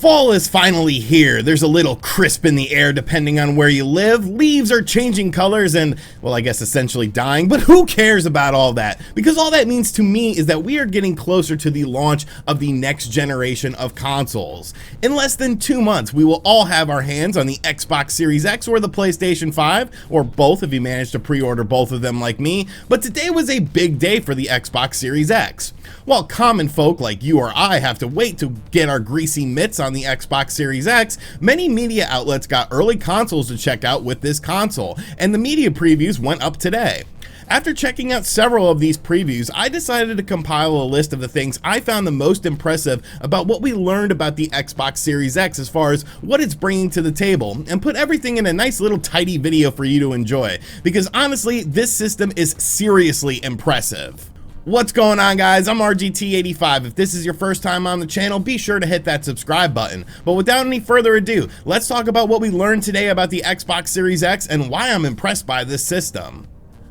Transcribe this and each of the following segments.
Fall is finally here. There's a little crisp in the air depending on where you live. Leaves are changing colors and, well, I guess essentially dying, but who cares about all that? Because all that means to me is that we are getting closer to the launch of the next generation of consoles. In less than 2 months, we will all have our hands on the Xbox Series X or the PlayStation 5, or both if you managed to pre-order both of them like me, but today was a big day for the Xbox Series X. While common folk like you or I have to wait to get our greasy mitts on the Xbox Series X, many media outlets got early consoles to check out with this console, and the media previews went up today. After checking out several of these previews, I decided to compile a list of the things I found the most impressive about what we learned about the Xbox Series X as far as what it's bringing to the table, and put everything in a nice little tidy video for you to enjoy, because honestly, this system is seriously impressive. What's going on, guys? I'm RGT85. If this is your first time on the channel, be sure to hit that subscribe button. But without any further ado, let's talk about what we learned today about the Xbox Series X and why I'm impressed by this system.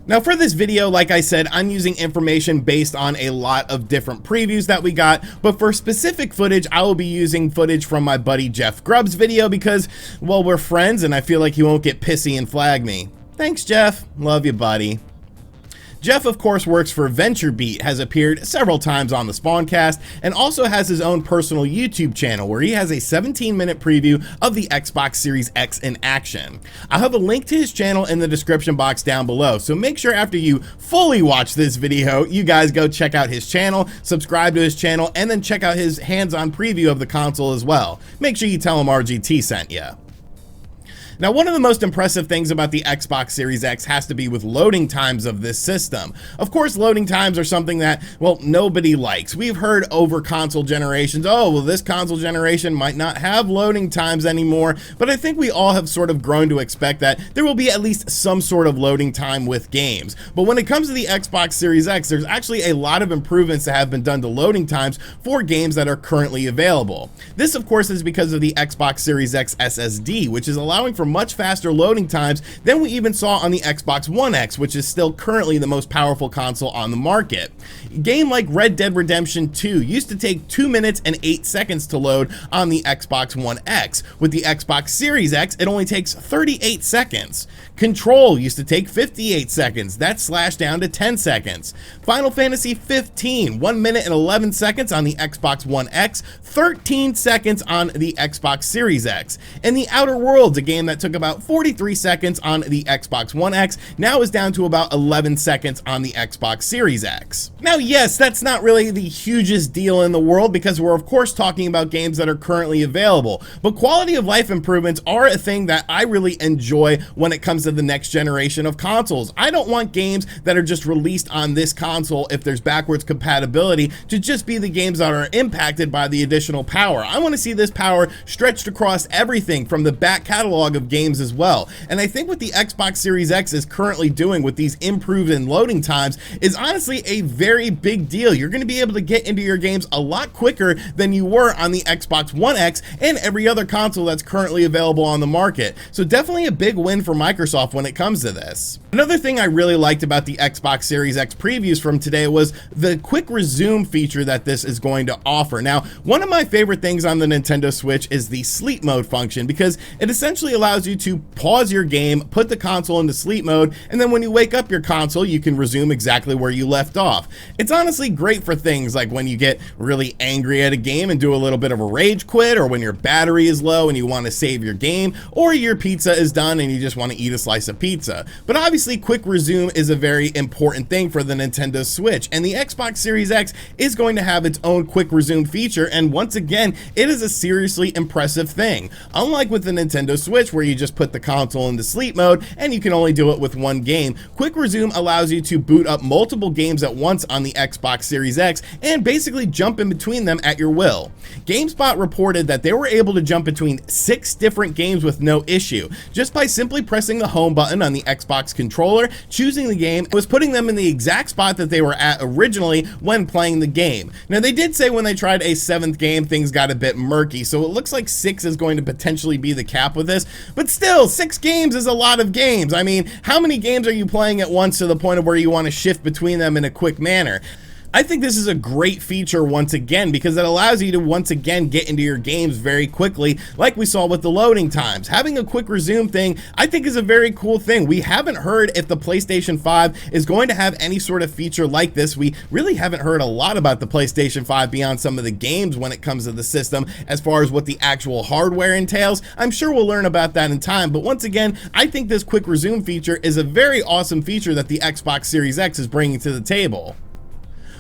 Now for this video, like I said, I'm using information based on a lot of different previews that we got, but for specific footage, I will be using footage from my buddy Jeff Grubb's video because, well, we're friends and I feel like he won't get pissy and flag me. Thanks, Jeff. Love you, buddy. Jeff, of course, works for VentureBeat, has appeared several times on the Spawncast, and also has his own personal YouTube channel where he has a 17-minute preview of the Xbox Series X in action. I'll have a link to his channel in the description box down below, so make sure after you fully watch this video, you guys go check out his channel, subscribe to his channel, and then check out his hands-on preview of the console as well. Make sure you tell him RGT sent you. Now, one of the most impressive things about the Xbox Series X has to be with loading times of this system. Of course, loading times are something that, well, nobody likes. We've heard over console generations, oh, well, this console generation might not have loading times anymore, but I think we all have sort of grown to expect that there will be at least some sort of loading time with games. But when it comes to the Xbox Series X, there's actually a lot of improvements that have been done to loading times for games that are currently available. This, of course, is because of the Xbox Series X SSD, which is allowing for much faster loading times than we even saw on the Xbox One X, which is still currently the most powerful console on the market. A game like Red Dead Redemption 2 used to take 2 minutes and 8 seconds to load on the Xbox One X. With the Xbox Series X, it only takes 38 seconds. Control used to take 58 seconds. That's slashed down to 10 seconds. Final Fantasy 15, 1 minute and 11 seconds on the Xbox One X, 13 seconds on the Xbox Series X. And The Outer Worlds, a game that took about 43 seconds on the Xbox One X, now is down to about 11 seconds on the Xbox Series X. Now, yes, that's not really the hugest deal in the world because we're of course talking about games that are currently available, but quality of life improvements are a thing that I really enjoy when it comes to the next generation of consoles. I don't want games that are just released on this console, if there's backwards compatibility, to just be the games that are impacted by the additional power. I want to see this power stretched across everything from the back catalog of games as well. And I think what the Xbox Series X is currently doing with these improved and loading times is honestly a very big deal. You're going to be able to get into your games a lot quicker than you were on the Xbox One X and every other console that's currently available on the market. So definitely a big win for Microsoft when it comes to this. Another thing I really liked about the Xbox Series X previews from today was the quick resume feature that this is going to offer. Now, one of my favorite things on the Nintendo Switch is the sleep mode function because it essentially allows you to pause your game, put the console into sleep mode, and then when you wake up your console, you can resume exactly where you left off. It's honestly great for things like when you get really angry at a game and do a little bit of a rage quit, or when your battery is low and you want to save your game, or your pizza is done and you just want to eat a slice of pizza. But obviously, quick resume is a very important thing for the Nintendo Switch, and the Xbox Series X is going to have its own quick resume feature, and once again, it is a seriously impressive thing. Unlike with the Nintendo Switch, where you just put the console into sleep mode and you can only do it with one game, quick resume allows you to boot up multiple games at once on the Xbox Series X and basically jump in between them at your will. GameSpot reported that they were able to jump between 6 different games with no issue, just by simply pressing the home button on the Xbox controller, choosing the game, and was putting them in the exact spot that they were at originally when playing the game. Now, they did say when they tried a 7th game, things got a bit murky, so it looks like 6 is going to potentially be the cap with this, but still, 6 games is a lot of games. I mean, how many games are you playing at once to the point of where you want to shift between them in a quick manner? I think this is a great feature once again because it allows you to once again get into your games very quickly, like we saw with the loading times. Having a quick resume thing, I think, is a very cool thing. We haven't heard if the PlayStation 5 is going to have any sort of feature like this. We really haven't heard a lot about the PlayStation 5 beyond some of the games when it comes to the system as far as what the actual hardware entails. I'm sure we'll learn about that in time, but once again, I think this quick resume feature is a very awesome feature that the Xbox Series X is bringing to the table.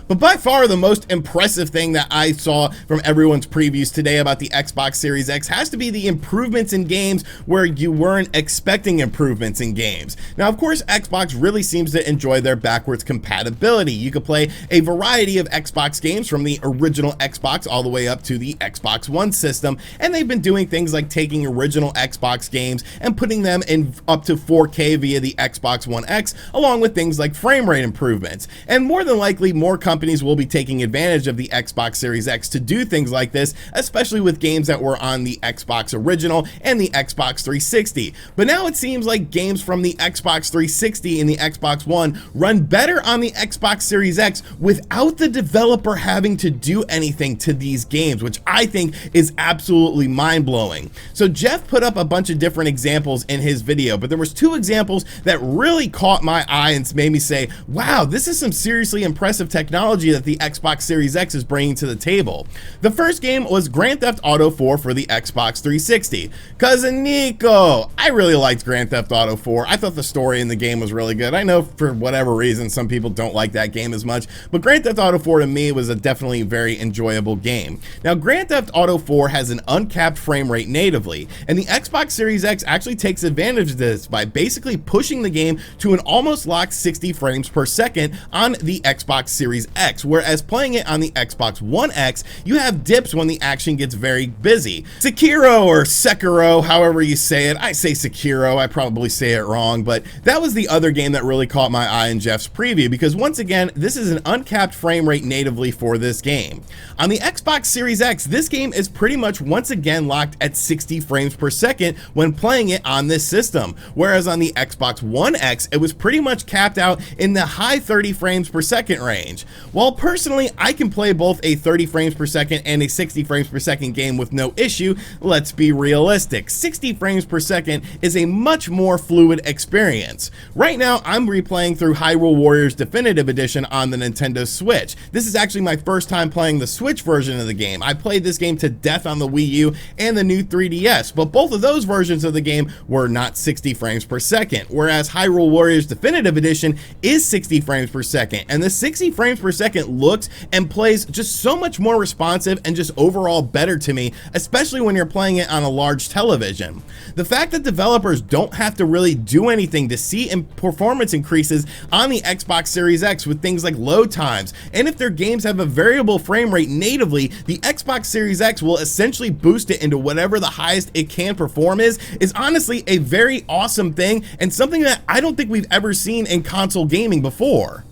But by far the most impressive thing that I saw from everyone's previews today about the Xbox Series X has to be the improvements in games where you weren't expecting improvements in games. Now, of course, Xbox really seems to enjoy their backwards compatibility. You could play a variety of Xbox games from the original Xbox all the way up to the Xbox One system, and they've been doing things like taking original Xbox games and putting them in up to 4K via the Xbox One X, along with things like frame rate improvements. And more than likely, more companies will be taking advantage of the Xbox Series X to do things like this, especially with games that were on the Xbox original and the Xbox 360. But now it seems like games from the Xbox 360 and the Xbox One run better on the Xbox Series X without the developer having to do anything to these games, which I think is absolutely mind-blowing. So Jeff put up a bunch of different examples in his video, but there was two examples that really caught my eye and made me say, wow, this is some seriously impressive technology that the Xbox Series X is bringing to the table. The first game was Grand Theft Auto 4 for the Xbox 360. Cousin Nico, I really liked Grand Theft Auto 4. I thought the story in the game was really good. I know for whatever reason some people don't like that game as much, but Grand Theft Auto 4 to me was a definitely very enjoyable game. Now, Grand Theft Auto 4 has an uncapped frame rate natively, and the Xbox Series X actually takes advantage of this by basically pushing the game to an almost locked 60 frames per second on the Xbox Series X, whereas playing it on the Xbox One X, you have dips when the action gets very busy. Sekiro, or Sekiro, however you say it. I say Sekiro, I probably say it wrong, but that was the other game that really caught my eye in Jeff's preview, because once again, this is an uncapped frame rate natively for this game. On the Xbox Series X, this game is pretty much once again locked at 60 frames per second when playing it on this system, whereas on the Xbox One X, it was pretty much capped out in the high 30 frames per second range. While personally, I can play both a 30 frames per second and a 60 frames per second game with no issue, let's be realistic. 60 frames per second is a much more fluid experience. Right now, I'm replaying through Hyrule Warriors Definitive Edition on the Nintendo Switch. This is actually my first time playing the Switch version of the game. I played this game to death on the Wii U and the new 3DS, but both of those versions of the game were not 60 frames per second, whereas Hyrule Warriors Definitive Edition is 60 frames per second, and the 60 frames per second looks and plays just so much more responsive and just overall better to me, especially when you're playing it on a large television. The fact that developers don't have to really do anything to see performance increases on the Xbox Series X with things like load times, and if their games have a variable frame rate natively, the Xbox Series X will essentially boost it into whatever the highest it can perform is honestly a very awesome thing, and something that I don't think we've ever seen in console gaming before.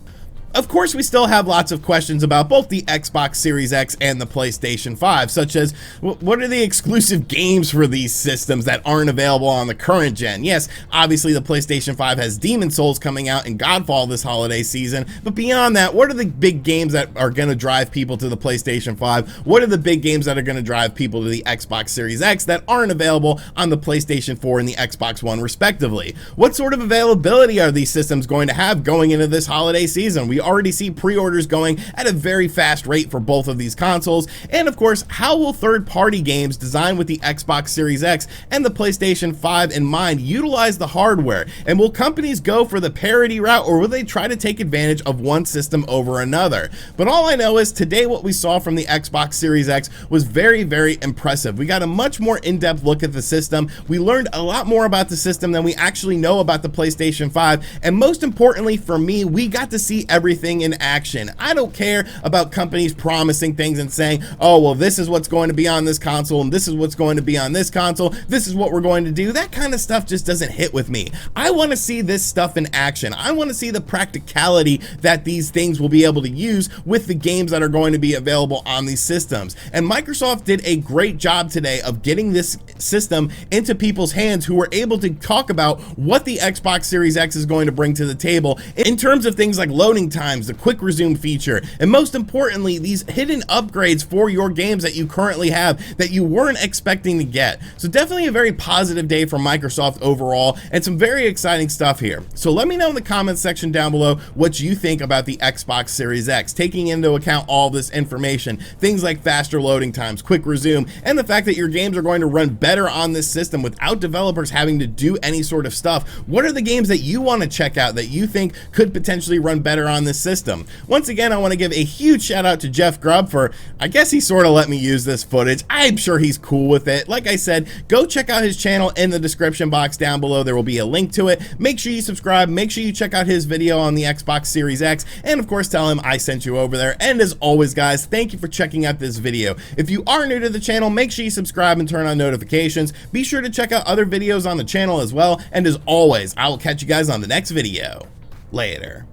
Of course, we still have lots of questions about both the Xbox Series X and the PlayStation 5, such as, what are the exclusive games for these systems that aren't available on the current gen? Yes, obviously the PlayStation 5 has Demon's Souls coming out and Godfall this holiday season, but beyond that, what are the big games that are going to drive people to the PlayStation 5? What are the big games that are going to drive people to the Xbox Series X that aren't available on the PlayStation 4 and the Xbox One, respectively? What sort of availability are these systems going to have going into this holiday season? We already see pre-orders going at a very fast rate for both of these consoles, and of course, how will third-party games designed with the Xbox Series X and the PlayStation 5 in mind utilize the hardware? And will companies go for the parity route, or will they try to take advantage of one system over another? But all I know is today what we saw from the Xbox Series X was very, very impressive. We got a much more in-depth look at the system. We learned a lot more about the system than we actually know about the PlayStation 5, and most importantly for me, we got to see everything in action. I don't care about companies promising things and saying, oh, well, this is what's going to be on this console and this is what's going to be on this console. This is what we're going to do. That kind of stuff just doesn't hit with me. I want to see this stuff in action. I want to see the practicality that these things will be able to use with the games that are going to be available on these systems. And Microsoft did a great job today of getting this system into people's hands who were able to talk about what the Xbox Series X is going to bring to the table in terms of things like loading time times, the quick resume feature, and most importantly, these hidden upgrades for your games that you currently have that you weren't expecting to get. So definitely a very positive day for Microsoft overall, and some very exciting stuff here. So let me know in the comments section down below what you think about the Xbox Series X, taking into account all this information, things like faster loading times, quick resume, and the fact that your games are going to run better on this system without developers having to do any sort of stuff. What are the games that you want to check out that you think could potentially run better on this system? Once again, I want to give a huge shout out to Jeff Grubb for, I guess he sort of let me use this footage. I'm sure he's cool with it. Like I said, go check out his channel in the description box down below. There will be a link to it. Make sure you subscribe. Make sure you check out his video on the Xbox Series X, and of course tell him I sent you over there. And as always, guys, thank you for checking out this video. If you are new to the channel, make sure you subscribe and turn on notifications. Be sure to check out other videos on the channel as well. And as always, I will catch you guys on the next video. Later.